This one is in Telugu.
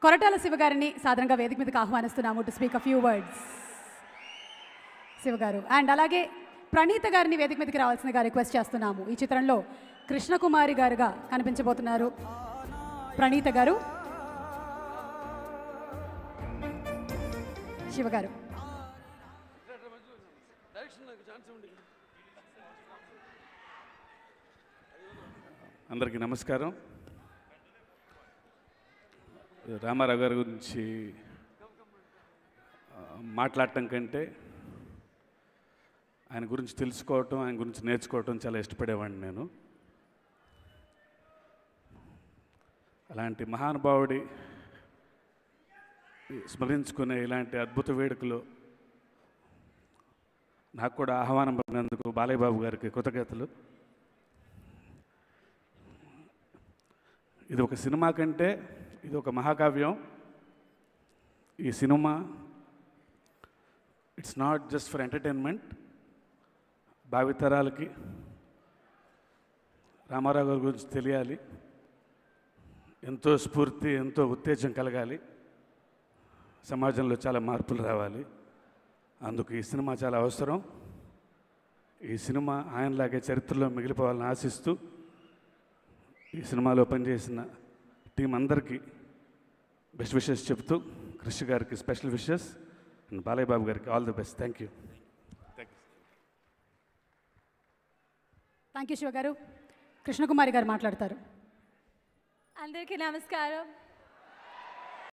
కొరటాల శివ గారిని సాధారణంగా వేదిక మీదకి ఆహ్వానిస్తున్నాము to speak a few words. Shiva garu and అలాగే ప్రణీత గారిని వేదిక మీదకి రావాల్సిందిగా రిక్వెస్ట్ చేస్తున్నాము. ఈ చిత్రంలో కృష్ణకుమారి గారుగా కనిపించబోతున్నారు ప్రణీత గారు. శివ గారు అందరికీ నమస్కారం. రామారావు గారి గురించి మాట్లాడటం కంటే ఆయన గురించి తెలుసుకోవటం, ఆయన గురించి నేర్చుకోవటం చాలా ఇష్టపడేవాడిని నేను. అలాంటి మహానుభావుడి స్మరించుకునే ఇలాంటి అద్భుత వేడుకలు నాకు కూడా ఆహ్వానం పొందినందుకు బాలయ్య బాబు గారికి కృతజ్ఞతలు. ఇది ఒక సినిమా కంటే ఇది ఒక మహాకావ్యం. ఈ cinema it's not just for entertainment. భావితరాలకి రామారావు గారి గురించి తెలియాలి, ఎంతో స్ఫూర్తి, ఎంతో ఉత్తేజం కలగాలి, సమాజంలో చాలా మార్పులు రావాలి. అందుకు ఈ సినిమా చాలా అవసరం. ఈ సినిమా ఆయనలాగే చరిత్రలో మిగిలిపోవాలని ఆశిస్తూ ఈ సినిమాలో పనిచేసిన టీం అందరికీ బెస్ట్ విషెస్ చెప్తూ, కృషి గారికి special wishes and Balayya Babu గారికి all the best. Thank you. Thank you Shiva గారు. కృష్ణకుమారి గారు మాట్లాడతారు. అందరికీ నమస్కారం.